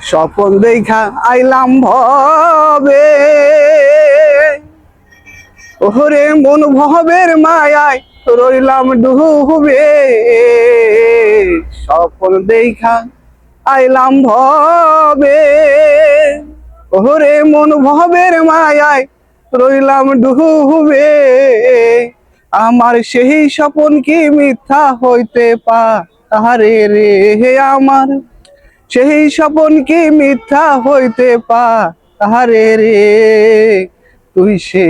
স্বপন দেখা আইলাম ভবে, ওরে মন ভবের মায়ায় রইলাম ডুবে। স্বপন দেখা আইলাম ভবে, ওরে মন ভবের মায়ায় রইলাম ডুবে। আমার সেই স্বপন কি মিথ্যা হইতে পারে রে, আমার সেই স্বপন কি মিথ্যা হইতে পারে রে। তুই সে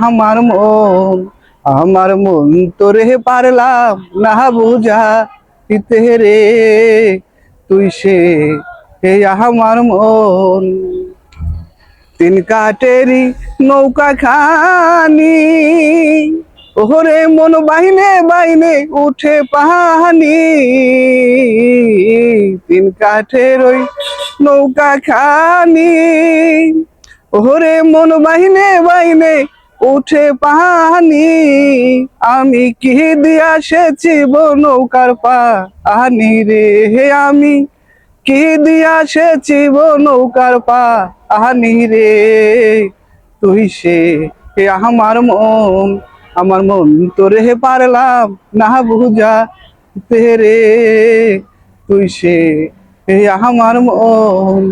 আমার মন, আমার মন তোরে পারলাম না বুঝাইতে রে। তুই সে আমার মন। তিন কাঠেরই নৌকা খানি, ওরে মন বাইনে বাইনে উঠে পানি। তিন কাঠের ওই নৌকা খানি, ওরে মন বাইনে বাইনে উঠে পানি। আমি কি দিয়া সেচিব নৌকার পানি রে, আমি কি দিয়া সেচিব নৌকার পানি রে। তুই সে আমার মন, আমার মন তোরে পারলাম না বুঝাইতে রে। তুই সে আমার মন।